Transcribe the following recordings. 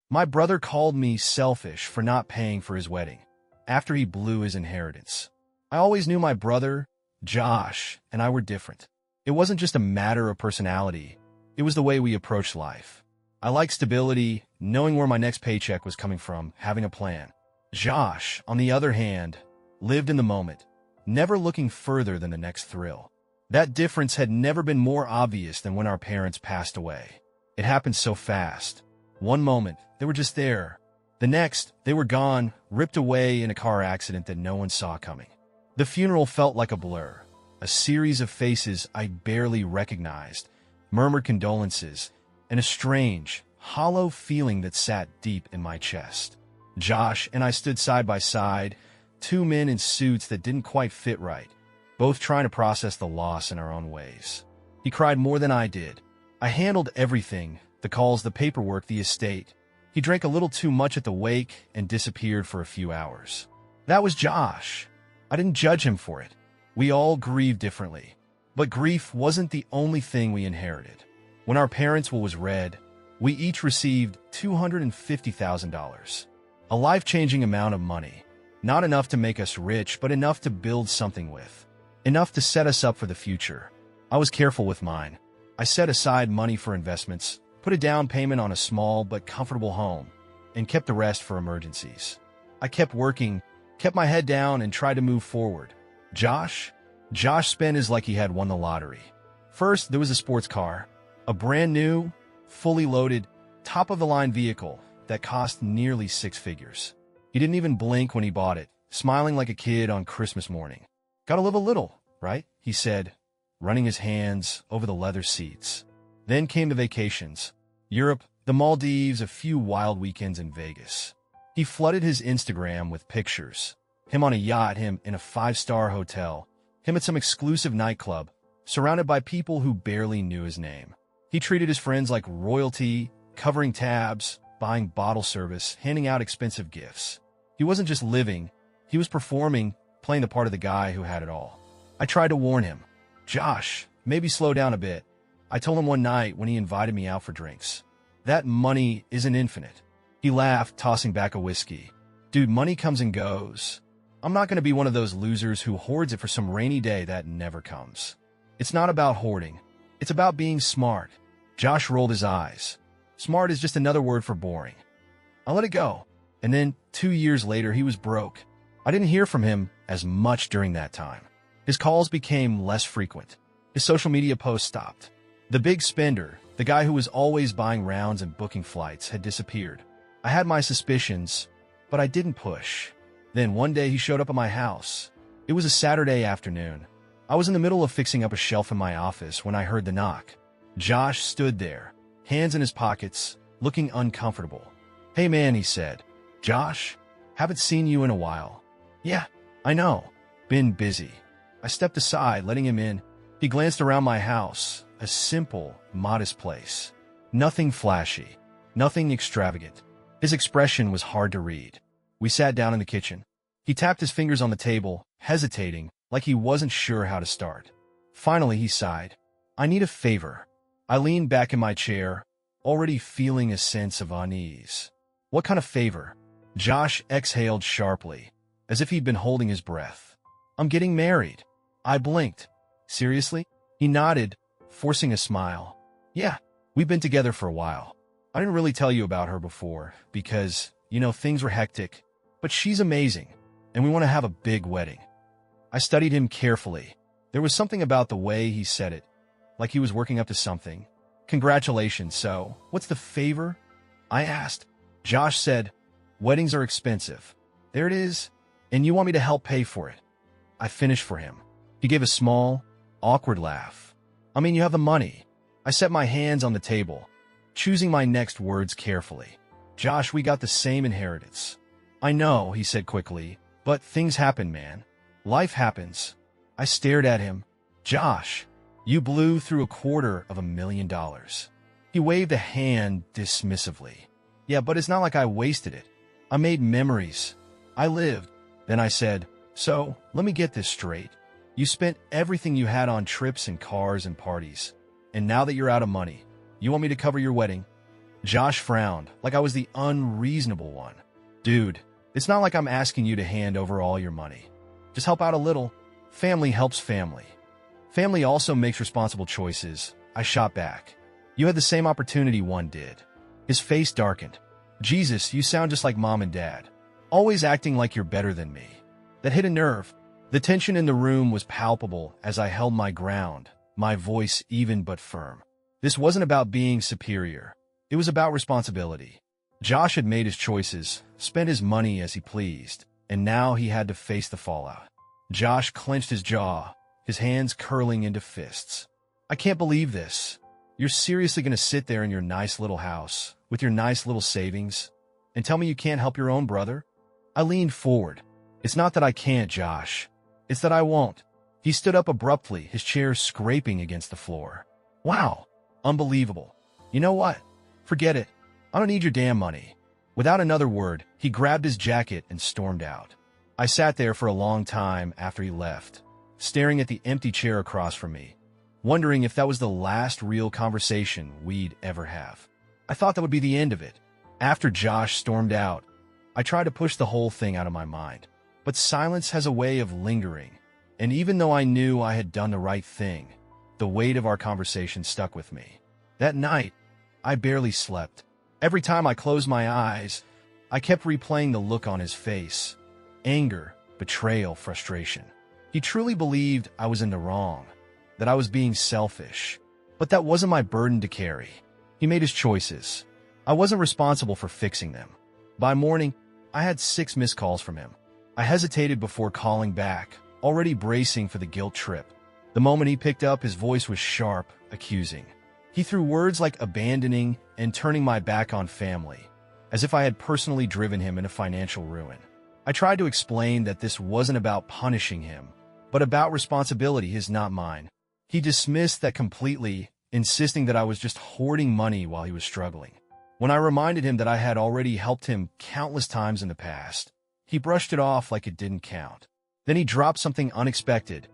My brother called me selfish for not paying for his wedding after he blew his inheritance. I always knew my brother, Josh, and I were different. It wasn't just a matter of personality. It was the way we approached life. I liked stability, knowing where my next paycheck was coming from, having a plan. Josh, on the other hand, lived in the moment, never looking further than the next thrill. That difference had never been more obvious than when our parents passed away. It happened so fast. One moment, they were just there. The next, they were gone, ripped away in a car accident that no one saw coming. The funeral felt like a blur. A series of faces I barely recognized, murmured condolences, and a strange, hollow feeling that sat deep in my chest. Josh and I stood side by side, two men in suits that didn't quite fit right, both trying to process the loss in our own ways. He cried more than I did. I handled everything, the calls, the paperwork, the estate. He drank a little too much at the wake and disappeared for a few hours. That was Josh. I didn't judge him for it. We all grieved differently. But grief wasn't the only thing we inherited. When our parents' will was read, we each received $250,000. A life-changing amount of money. Not enough to make us rich, but enough to build something with. Enough to set us up for the future. I was careful with mine. I set aside money for investments, put a down payment on a small but comfortable home, and kept the rest for emergencies. I kept working, kept my head down, and tried to move forward. Josh spent his like he had won the lottery. First, there was a sports car, a brand new, fully loaded, top-of-the-line vehicle that cost nearly six figures. He didn't even blink when he bought it, smiling like a kid on Christmas morning. "Gotta live a little, right?" he said, running his hands over the leather seats. Then came the vacations. Europe, the Maldives, a few wild weekends in Vegas. He flooded his Instagram with pictures. Him on a yacht, him in a five-star hotel, him at some exclusive nightclub, surrounded by people who barely knew his name. He treated his friends like royalty, covering tabs, buying bottle service, handing out expensive gifts. He wasn't just living, he was performing, playing the part of the guy who had it all. I tried to warn him. "Josh, maybe slow down a bit." I told him one night when he invited me out for drinks. "That money isn't infinite." He laughed, tossing back a whiskey. "Dude, money comes and goes. I'm not going to be one of those losers who hoards it for some rainy day that never comes. It's not about hoarding. It's about being smart." Josh rolled his eyes. Smart is just another word for boring. I let it go. And then 2 years later, he was broke. I didn't hear from him as much during that time. His calls became less frequent. His social media posts stopped. The big spender, the guy who was always buying rounds and booking flights, had disappeared. I had my suspicions, but I didn't push. Then one day he showed up at my house. It was a Saturday afternoon. I was in the middle of fixing up a shelf in my office when I heard the knock. Josh stood there, hands in his pockets, looking uncomfortable. "Hey man," he said. "Josh, haven't seen you in a while." "Yeah, I know. Been busy." I stepped aside, letting him in. He glanced around my house, a simple, modest place. Nothing flashy, nothing extravagant. His expression was hard to read. We sat down in the kitchen. He tapped his fingers on the table, hesitating, like he wasn't sure how to start. Finally, he sighed. "I need a favor." I leaned back in my chair, already feeling a sense of unease. "What kind of favor?" Josh exhaled sharply, as if he'd been holding his breath. "I'm getting married." I blinked. "Seriously?" He nodded, forcing a smile. "Yeah, we've been together for a while. I didn't really tell you about her before, because, things were hectic. But she's amazing, and we want to have a big wedding." I studied him carefully. There was something about the way he said it, like he was working up to something. "Congratulations, so, what's the favor?" I asked. Josh said, "Weddings are expensive." "There it is. And you want me to help pay for it." I finished for him. He gave a small, awkward laugh. "I mean, you have the money." I set my hands on the table, choosing my next words carefully. "Josh, we got the same inheritance." "I know," he said quickly, "but things happen, man. Life happens." I stared at him. "Josh, you blew through $250,000. He waved a hand dismissively. "Yeah, but it's not like I wasted it. I made memories. I lived." Then I said, "So, let me get this straight. You spent everything you had on trips and cars and parties. And now that you're out of money, you want me to cover your wedding?" Josh frowned, like I was the unreasonable one. Dude, it's not like I'm asking you to hand over all your money. Just help out a little. Family helps family. Family also makes responsible choices. I shot back. You had the same opportunity one did. His face darkened. Jesus, you sound just like mom and dad. Always acting like you're better than me. That hit a nerve. The tension in the room was palpable as I held my ground, my voice even but firm. This wasn't about being superior. It was about responsibility. Josh had made his choices, spent his money as he pleased, and now he had to face the fallout. Josh clenched his jaw, his hands curling into fists. I can't believe this. You're seriously going to sit there in your nice little house, with your nice little savings, and tell me you can't help your own brother? I leaned forward. It's not that I can't, Josh. It's that I won't. He stood up abruptly, his chair scraping against the floor. Wow. Unbelievable. You know what? Forget it. I don't need your damn money. Without another word, he grabbed his jacket and stormed out. I sat there for a long time after he left, staring at the empty chair across from me, wondering if that was the last real conversation we'd ever have. I thought that would be the end of it. After Josh stormed out, I tried to push the whole thing out of my mind. But silence has a way of lingering, and even though I knew I had done the right thing, the weight of our conversation stuck with me. That night, I barely slept. Every time I closed my eyes, I kept replaying the look on his face. Anger, betrayal, frustration. He truly believed I was in the wrong, that I was being selfish. But that wasn't my burden to carry. He made his choices. I wasn't responsible for fixing them. By morning, I had 6 missed calls from him. I hesitated before calling back, already bracing for the guilt trip. The moment he picked up, his voice was sharp, accusing. He threw words like abandoning and turning my back on family, as if I had personally driven him into financial ruin. I tried to explain that this wasn't about punishing him, but about responsibility, his, not mine. He dismissed that completely, insisting that I was just hoarding money while he was struggling. When I reminded him that I had already helped him countless times in the past, he brushed it off like it didn't count. Then he dropped something unexpected.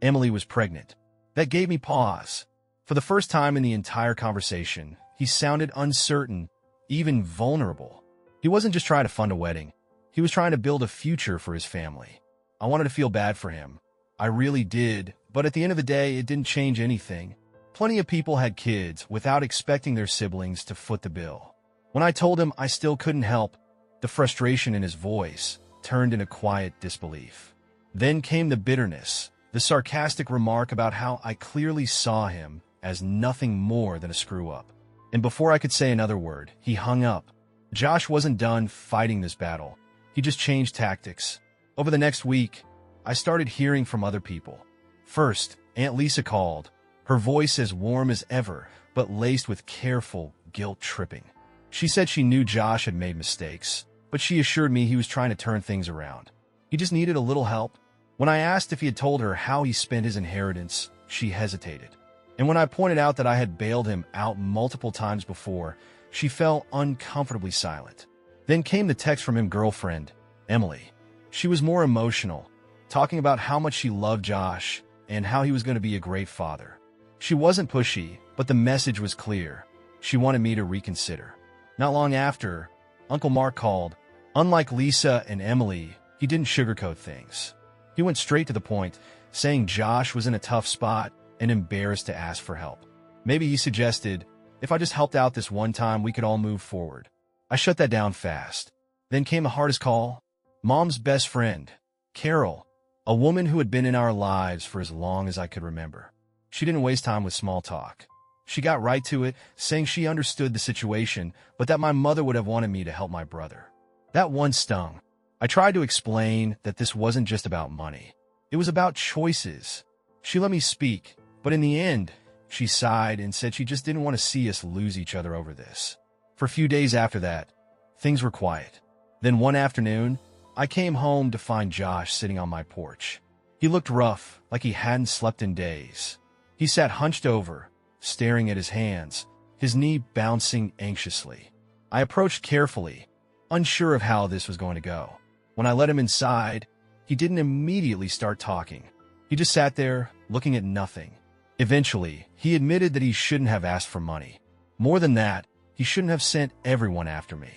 Emily was pregnant. That gave me pause. For the first time in the entire conversation, he sounded uncertain, even vulnerable. He wasn't just trying to fund a wedding. He was trying to build a future for his family. I wanted to feel bad for him. I really did, but at the end of the day, it didn't change anything. Plenty of people had kids without expecting their siblings to foot the bill. When I told him I still couldn't help, the frustration in his voice turned into quiet disbelief. Then came the bitterness, the sarcastic remark about how I clearly saw him as nothing more than a screw-up. And before I could say another word, he hung up. Josh wasn't done fighting this battle. He just changed tactics. Over the next week, I started hearing from other people. First, Aunt Lisa called, her voice as warm as ever, but laced with careful guilt-tripping. She said she knew Josh had made mistakes, but she assured me he was trying to turn things around. He just needed a little help. When I asked if he had told her how he spent his inheritance, she hesitated. And when I pointed out that I had bailed him out multiple times before, she fell uncomfortably silent. Then came the text from his girlfriend, Emily. She was more emotional, talking about how much she loved Josh and how he was going to be a great father. She wasn't pushy, but the message was clear. She wanted me to reconsider. Not long after, Uncle Mark called. Unlike Lisa and Emily, he didn't sugarcoat things. He went straight to the point, saying Josh was in a tough spot and embarrassed to ask for help. Maybe he suggested, if I just helped out this one time, we could all move forward. I shut that down fast. Then came the hardest call. Mom's best friend, Carol, a woman who had been in our lives for as long as I could remember. She didn't waste time with small talk. She got right to it, saying she understood the situation, but that my mother would have wanted me to help my brother. That one stung. I tried to explain that this wasn't just about money. It was about choices. She let me speak, but in the end, she sighed and said she just didn't want to see us lose each other over this. For a few days after that, things were quiet. Then one afternoon, I came home to find Josh sitting on my porch. He looked rough, like he hadn't slept in days. He sat hunched over, staring at his hands, his knee bouncing anxiously. I approached carefully, unsure of how this was going to go. When I let him inside, he didn't immediately start talking. He just sat there, looking at nothing. Eventually, he admitted that he shouldn't have asked for money. More than that, He shouldn't have sent everyone after me.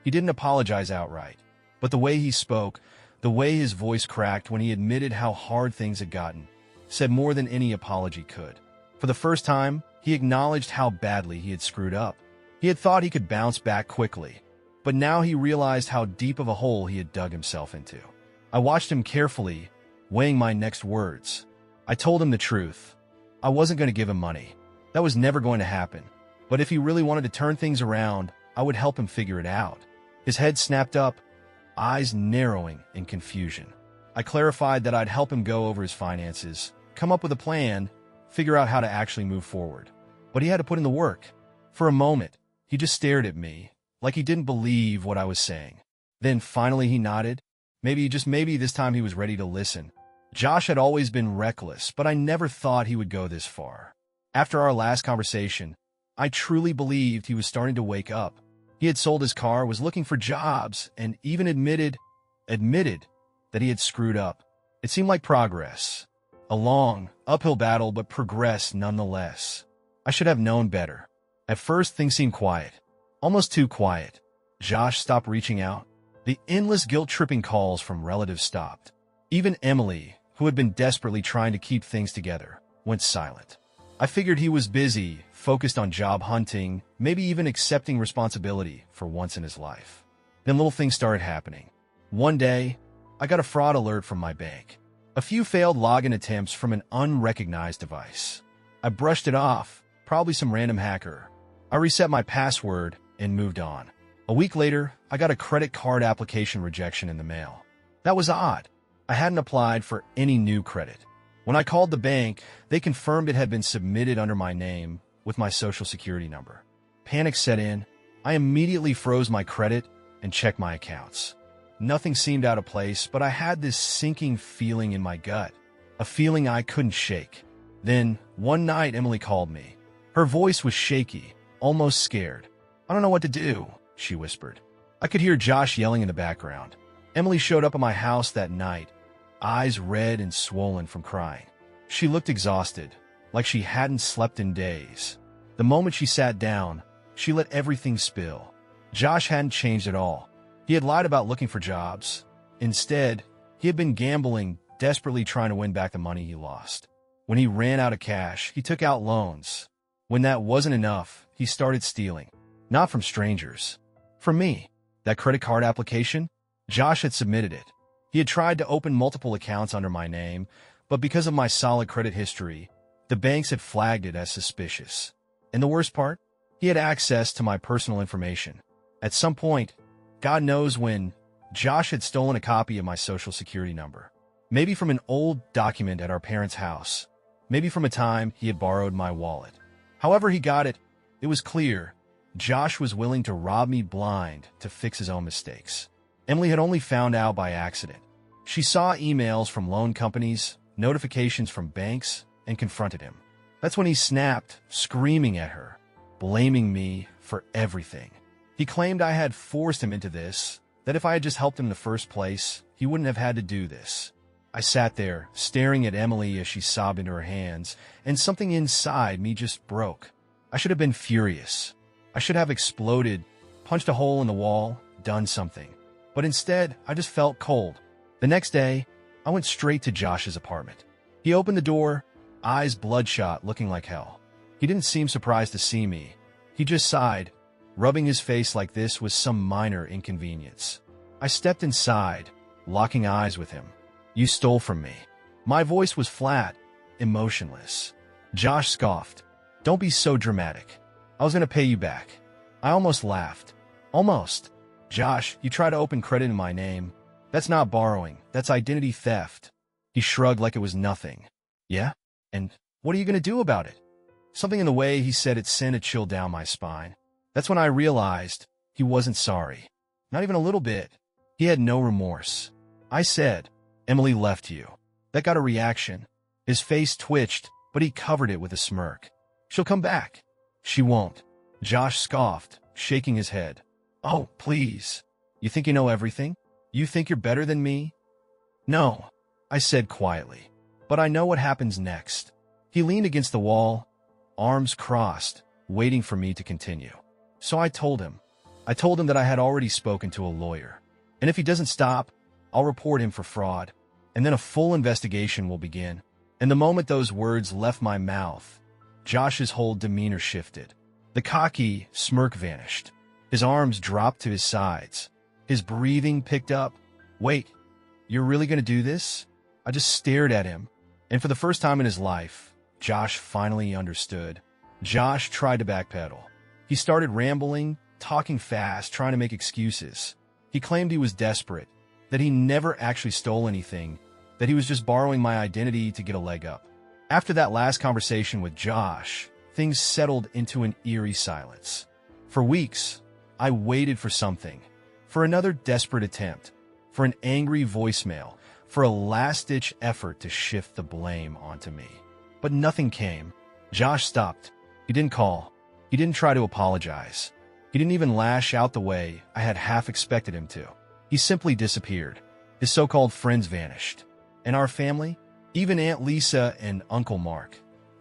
He didn't apologize outright, but the way he spoke, the way his voice cracked when he admitted how hard things had gotten, said more than any apology could. For the first time, he acknowledged how badly he had screwed up. He had thought he could bounce back quickly, but now he realized how deep of a hole he had dug himself into. I watched him carefully, weighing my next words. I told him the truth. I wasn't going to give him money. That was never going to happen. But if he really wanted to turn things around, I would help him figure it out. His head snapped up, eyes narrowing in confusion. I clarified that I'd help him go over his finances, come up with a plan, figure out how to actually move forward. But he had to put in the work. For a moment, he just stared at me, like he didn't believe what I was saying. Then finally he nodded. Maybe, just maybe, this time he was ready to listen. Josh had always been reckless, but I never thought he would go this far. After our last conversation, I truly believed he was starting to wake up. He had sold his car, was looking for jobs, and even admitted that he had screwed up. It seemed like progress. A long, uphill battle, but progress nonetheless. I should have known better. At first, things seemed quiet. Almost too quiet. Josh stopped reaching out. The endless guilt-tripping calls from relatives stopped. Even Emily, who had been desperately trying to keep things together, went silent. I figured he was busy, focused on job hunting, maybe even accepting responsibility for once in his life. Then little things started happening. One day, I got a fraud alert from my bank. A few failed login attempts from an unrecognized device. I brushed it off, probably some random hacker. I reset my password and moved on. A week later, I got a credit card application rejection in the mail. That was odd. I hadn't applied for any new credit. When I called the bank, they confirmed it had been submitted under my name with my social security number. Panic set in. I immediately froze my credit and checked my accounts. Nothing seemed out of place, but I had this sinking feeling in my gut, a feeling I couldn't shake. Then, one night, Emily called me. Her voice was shaky, almost scared. "I don't know what to do," she whispered. I could hear Josh yelling in the background. Emily showed up at my house that night, eyes red and swollen from crying. She looked exhausted, like she hadn't slept in days. The moment she sat down, she let everything spill. Josh hadn't changed at all. He had lied about looking for jobs. Instead, he had been gambling, desperately trying to win back the money he lost. When he ran out of cash, he took out loans. When that wasn't enough, he started stealing. Not from strangers. From me. That credit card application? Josh had submitted it. He had tried to open multiple accounts under my name, but because of my solid credit history, the banks had flagged it as suspicious. And the worst part? He had access to my personal information. At some point, God knows when, Josh had stolen a copy of my social security number. Maybe from an old document at our parents' house. Maybe from a time he had borrowed my wallet. However he got it, it was clear Josh was willing to rob me blind to fix his own mistakes. Emily had only found out by accident. She saw emails from loan companies, notifications from banks, and confronted him. That's when he snapped, screaming at her, blaming me for everything. He claimed I had forced him into this, that if I had just helped him in the first place, he wouldn't have had to do this. I sat there, staring at Emily as she sobbed into her hands, and something inside me just broke. I should have been furious. I should have exploded, punched a hole in the wall, done something. But instead, I just felt cold. The next day, I went straight to Josh's apartment. He opened the door, eyes bloodshot, looking like hell. He didn't seem surprised to see me. He just sighed, rubbing his face like this was some minor inconvenience. I stepped inside, locking eyes with him. "You stole from me." My voice was flat, emotionless. Josh scoffed. "Don't be so dramatic. I was going to pay you back." I almost laughed. Almost. "Josh, you try to open credit in my name. That's not borrowing. That's identity theft." He shrugged like it was nothing. "Yeah? And what are you going to do about it?" Something in the way he said it sent a chill down my spine. That's when I realized he wasn't sorry. Not even a little bit. He had no remorse. I said, "Emily left you." That got a reaction. His face twitched, but he covered it with a smirk. "She'll come back." "She won't." Josh scoffed, shaking his head. "Oh, please. You think you know everything? You think you're better than me?" "No," I said quietly. "But I know what happens next." He leaned against the wall, arms crossed, waiting for me to continue. So I told him. I told him that I had already spoken to a lawyer. And if he doesn't stop, I'll report him for fraud. And then a full investigation will begin. And the moment those words left my mouth, Josh's whole demeanor shifted. The cocky smirk vanished. His arms dropped to his sides. His breathing picked up. Wait, you're really going to do this? I just stared at him. And for the first time in his life, Josh finally understood. Josh tried to backpedal. He started rambling, talking fast, trying to make excuses. He claimed he was desperate, that he never actually stole anything, that he was just borrowing my identity to get a leg up. After that last conversation with Josh, things settled into an eerie silence. For weeks, I waited for something, for another desperate attempt, for an angry voicemail, for a last-ditch effort to shift the blame onto me. But nothing came. Josh stopped. He didn't call. He didn't try to apologize. He didn't even lash out the way I had half expected him to. He simply disappeared. His so-called friends vanished. And our family, even Aunt Lisa and Uncle Mark,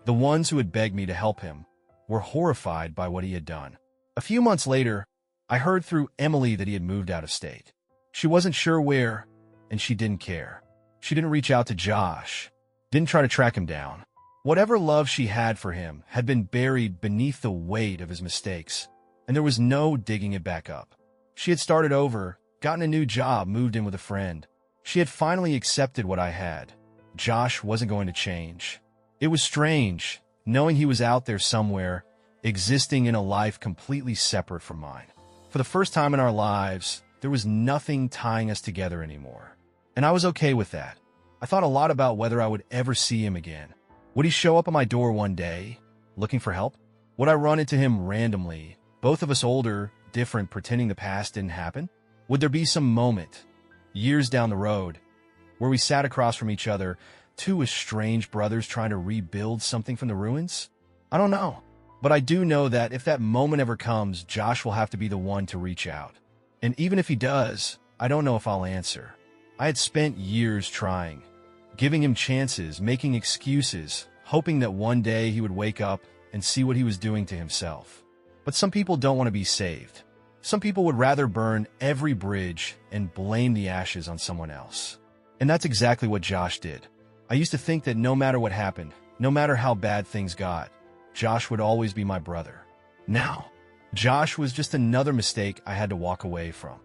the ones who had begged me to help him, were horrified by what he had done. A few months later, I heard through Emily that he had moved out of state. She wasn't sure where, and she didn't care. She didn't reach out to Josh, didn't try to track him down. Whatever love she had for him had been buried beneath the weight of his mistakes, and there was no digging it back up. She had started over, gotten a new job, moved in with a friend. She had finally accepted what I had. Josh wasn't going to change. It was strange, knowing he was out there somewhere, existing in a life completely separate from mine. For the first time in our lives, there was nothing tying us together anymore. And I was okay with that. I thought a lot about whether I would ever see him again. Would he show up at my door one day, looking for help? Would I run into him randomly, both of us older, different, pretending the past didn't happen? Would there be some moment, years down the road, where we sat across from each other, two estranged brothers trying to rebuild something from the ruins? I don't know. But I do know that if that moment ever comes, Josh will have to be the one to reach out. And even if he does, I don't know if I'll answer. I had spent years trying, giving him chances, making excuses, hoping that one day he would wake up and see what he was doing to himself. But some people don't want to be saved. Some people would rather burn every bridge and blame the ashes on someone else. And that's exactly what Josh did. I used to think that no matter what happened, no matter how bad things got, Josh would always be my brother. Now, Josh was just another mistake I had to walk away from.